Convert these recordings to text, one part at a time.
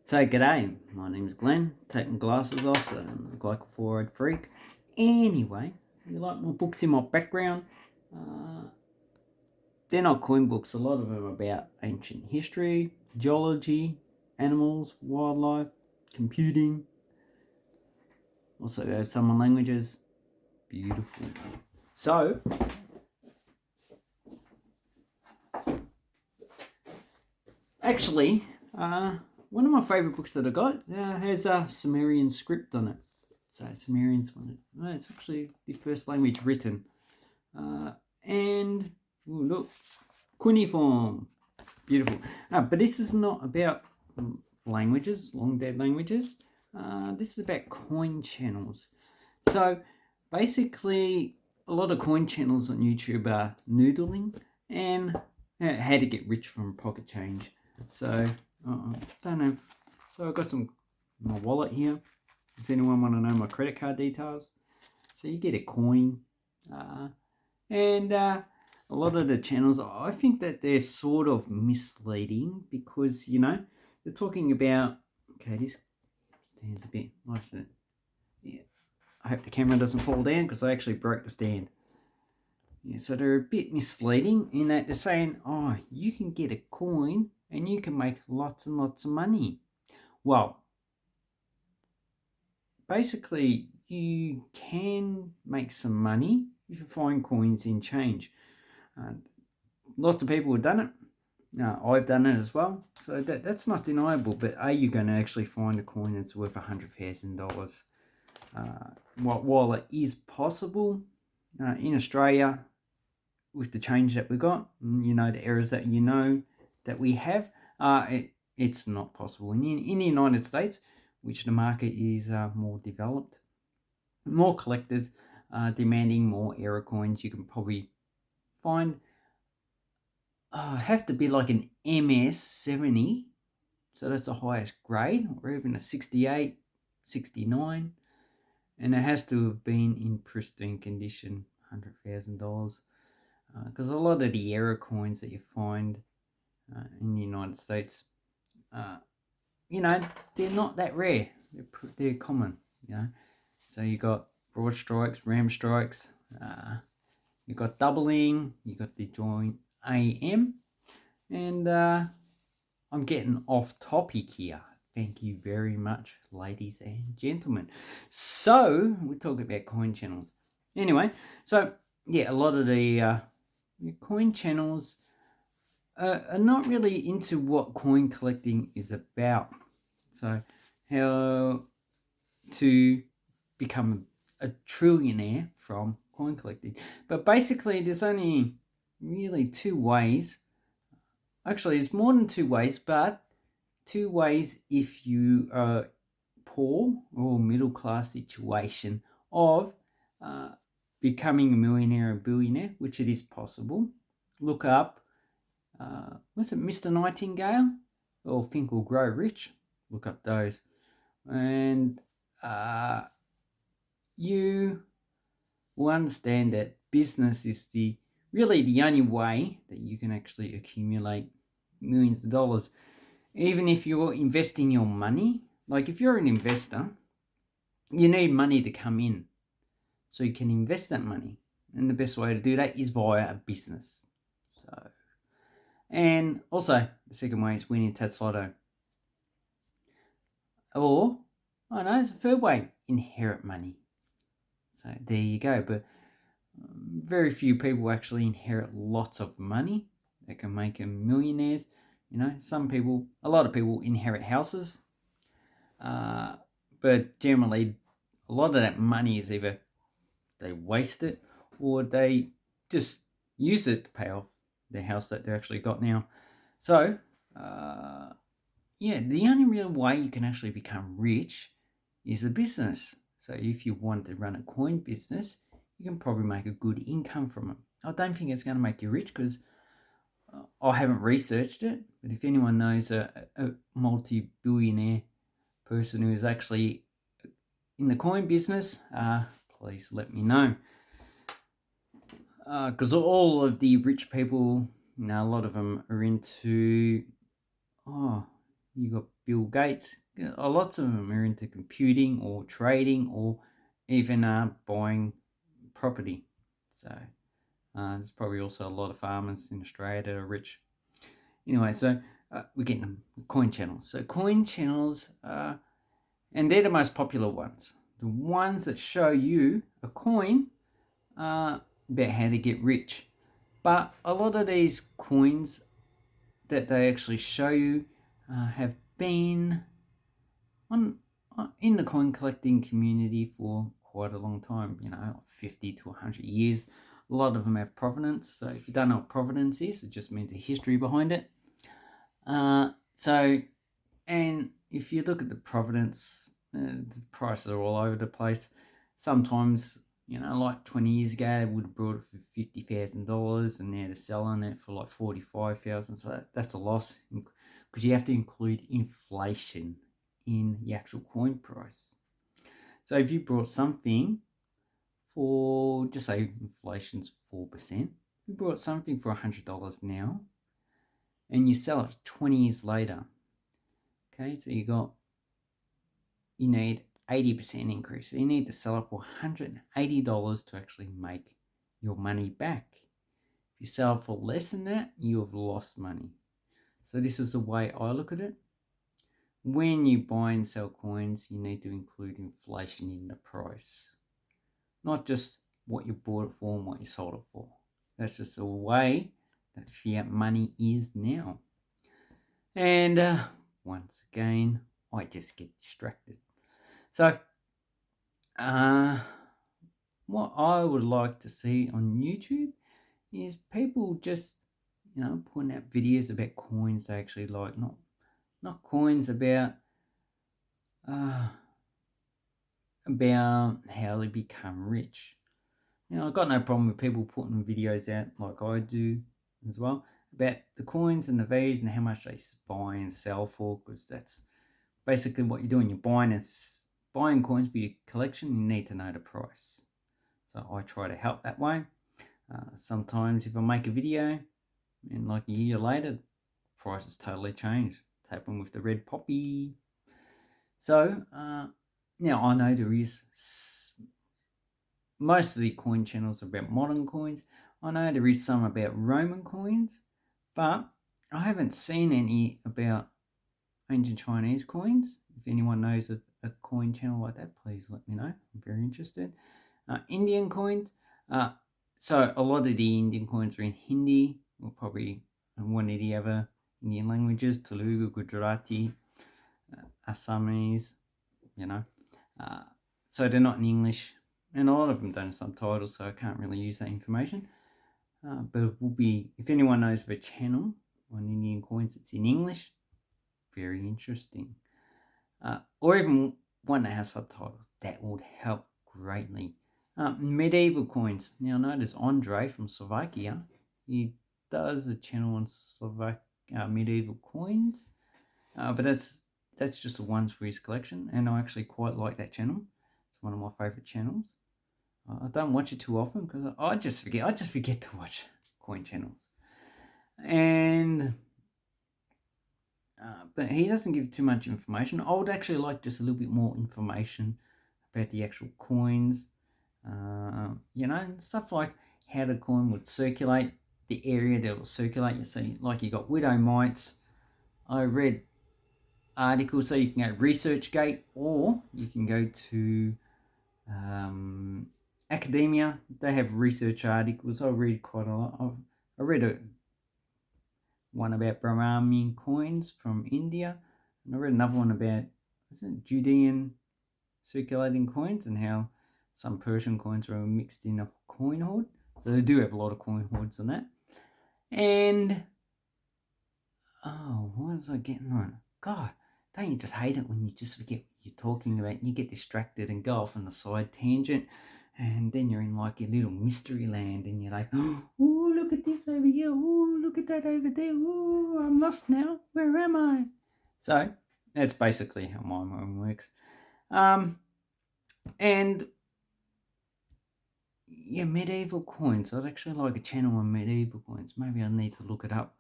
So g'day, my name's Glenn. Take my glasses off so I'm a glycophorid freak. Anyway, you like my books in my background? Uh, they're not coin books. A lot of them are about ancient history, geology, animals, wildlife, computing. Also have some on languages. Beautiful. So, actually, one of my favourite books that I got has a Sumerian script on it. So Sumerians one. It's actually the first language written. And ooh, look, cuneiform, beautiful. But this is not about languages, long dead languages. This is about coin channels. So basically, a lot of coin channels on YouTube are noodling and how to get rich from pocket change. So don't know. So I've got some my wallet here. Does anyone want to know my credit card details? So you get a coin, and a lot of the channels, I think that they're sort of misleading because they're talking about. Okay, this stands a bit like that. Yeah, I hope the camera doesn't fall down because I actually broke the stand. Yeah, so they're a bit misleading in that they're saying, oh, you can get a coin and you can make lots and lots of money. Well, basically, you can make some money if you find coins in change. Lots of people have done it. I've done it as well. So that's not deniable. But are you going to actually find a coin that's worth $100,000? While it is possible in Australia, with the change that we got, the errors that that we have, it's not possible. In the United States, which the market is more developed, more collectors demanding more error coins, you can probably find have to be like an MS 70, so that's the highest grade, or even a 68, 69, and it has to have been in pristine condition, $100,000. Because a lot of the error coins that you find in the United States, they're not that rare. They're common, So you got broad strikes, ram strikes, you got doubling, you got the joint AM, and I'm getting off topic here. Thank you very much, ladies and gentlemen. So we're talking about coin channels. Anyway, so yeah, a lot of the coin channels are not really into what coin collecting is about. So how to become a trillionaire from coin collecting. But basically, there's only really two ways. Actually, it's more than two ways, but two ways if you are poor or middle class situation of becoming a millionaire or billionaire, which it is possible. Look up, was it Mr. Nightingale or Think or Grow Rich? Look up those. And you will understand that business is really the only way that you can actually accumulate millions of dollars. Even if you're investing your money, like if you're an investor, you need money to come in so you can invest that money. And the best way to do that is via a business. So, and also the second way is winning Tats Lotto. Or, I know, it's a third way, inherit money. So there you go. But very few people actually inherit lots of money that can make them millionaires. A lot of people inherit houses. But generally, a lot of that money is either they waste it or they just use it to pay off their house that they actually got now. So, the only real way you can actually become rich is a business. So if you want to run a coin business, you can probably make a good income from it. I don't think it's going to make you rich because I haven't researched it. But if anyone knows a multi-billionaire person who is actually in the coin business, please let me know. Because all of the rich people, a lot of them are into, you got Bill Gates. Lots of them are into computing or trading or even buying property. So there's probably also a lot of farmers in Australia that are rich. Anyway, so we're getting them. Coin channels. So coin channels, and they're the most popular ones. The ones that show you a coin about how to get rich. But a lot of these coins that they actually show you have been in the coin collecting community for quite a long time, 50 to 100 years. A lot of them have provenance. So if you don't know what provenance is, it just means a history behind it. And if you look at the provenance, the prices are all over the place. Sometimes, like 20 years ago, they would have brought it for $50,000 and now they're selling it for like $45,000. So that's a loss because you have to include inflation in the actual coin price. So if you brought something for, just say inflation's 4%, you brought something for $100 now and you sell it 20 years later, okay, so you need 80% increase. So you need to sell it for $180 to actually make your money back. If you sell it for less than that, you have lost money. So this is the way I look at it. When you buy and sell coins, you need to include inflation in the price. Not just what you bought it for and what you sold it for. That's just the way that fiat money is now. And once again, I just get distracted. So, what I would like to see on YouTube is people just, putting out videos about coins they actually like, not coins about how they become rich. I've got no problem with people putting videos out like I do as well about the coins and the V's and how much they buy and sell for, because that's basically what you're doing. You're buying coins for your collection. You need to know the price. So I try to help that way. Sometimes if I make a video and like a year later, the price has totally changed. It's happened with the red poppy. So now I know there is most of the coin channels are about modern coins. I know there is some about Roman coins, but I haven't seen any about ancient Chinese coins. If anyone knows a coin channel like that, please let me know. I'm very interested. Indian coins. So a lot of the Indian coins are in Hindi, or probably one of the other Indian languages, Telugu, Gujarati, Assamese, so they're not in English, and a lot of them don't have subtitles, so I can't really use that information. But it will be, if anyone knows of a channel on Indian coins that's in English, very interesting. Or even one that has subtitles, that would help greatly. Medieval coins. Now notice Andre from Slovakia, he does a channel on medieval coins, but that's just the ones for his collection, and I actually quite like that channel. It's one of my favorite channels. I don't watch it too often because I just forget to watch coin channels, and but he doesn't give too much information. I would actually like just a little bit more information about the actual coins, stuff like how the coin would circulate, the area that it will circulate. So like you got widow mites. I read articles, so you can go ResearchGate, or you can go to academia. They have research articles. I read quite a lot. I read one about Brahminian coins from India, and I read another one about Judean circulating coins and how some Persian coins are mixed in a coin hoard. So they do have a lot of coin hoards on that. And what was I getting on? God, don't you just hate it when you just forget what you're talking about and you get distracted and go off on a side tangent, and then you're in like a little mystery land and you're like, oh, look at this over here, oh, look at that over there, oh, I'm lost now, where am I? So that's basically how my mind works. And yeah, medieval coins. I'd actually like a channel on medieval coins. Maybe I need to look it up.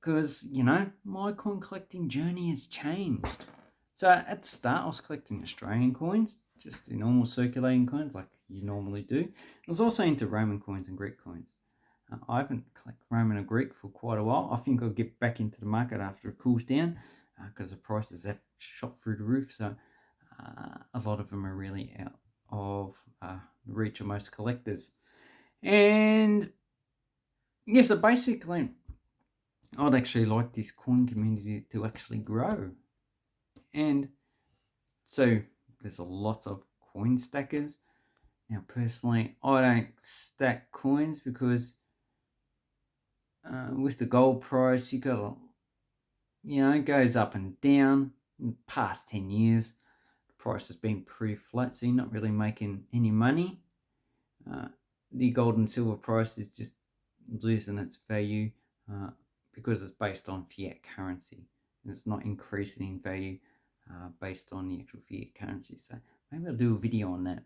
because, you know, my coin collecting journey has changed. So at the start, I was collecting Australian coins, just the normal circulating coins like you normally do. I was also into Roman coins and Greek coins. I haven't collected Roman or Greek for quite a while. I think I'll get back into the market after it cools down because the prices have shot through the roof. So a lot of them are really out of the reach of most collectors. And yeah, so basically, I'd actually like this coin community to actually grow. And so there's a lot of coin stackers. Now, personally, I don't stack coins because with the gold price, you got, it goes up and down. In the past 10 years, the price has been pretty flat, so you're not really making any money. The gold and silver price is just losing its value because it's based on fiat currency. It's not increasing in value based on the actual fiat currency. So maybe I'll do a video on that,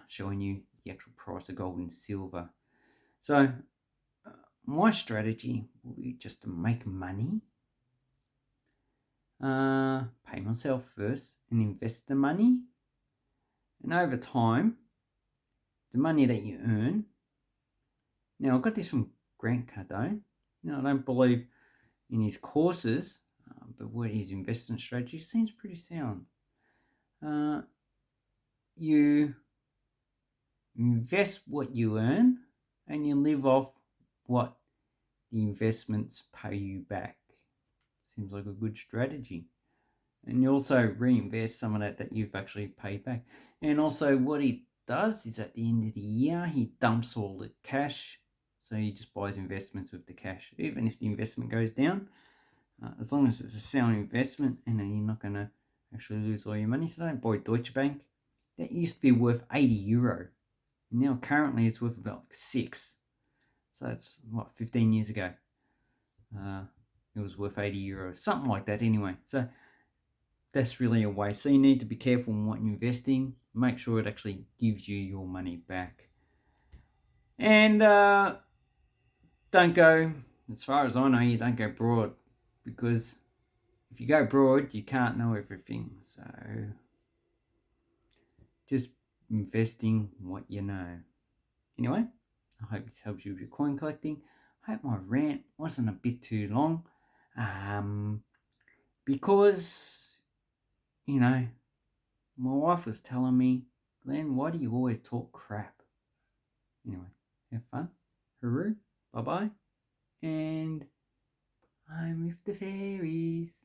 showing you the actual price of gold and silver. So my strategy will be just to make money, pay myself first and invest the money. And over time, the money that you earn. Now, I got this from Grant Cardone. Now, I don't believe in his courses, but what his investment strategy seems pretty sound. You invest what you earn and you live off what the investments pay you back. Seems like a good strategy. And you also reinvest some of that you've actually paid back. And also what he does is at the end of the year, he dumps all the cash. So he just buys investments with the cash. Even if the investment goes down, as long as it's a sound investment and you're not going to actually lose all your money. So don't buy Deutsche Bank. That used to be worth €80. And now currently it's worth about like 6. So that's what, 15 years ago. It was worth €80, something like that anyway. So that's really a waste. So you need to be careful in what you're investing. Make sure it actually gives you your money back. And don't go, as far as I know, you don't go broad, because if you go broad, you can't know everything. So just investing what you know. Anyway, I hope this helps you with your coin collecting. I hope my rant wasn't a bit too long. Because, my wife was telling me, Glenn, why do you always talk crap? Anyway, have fun. Hooroo. Bye-bye. And I'm with the fairies.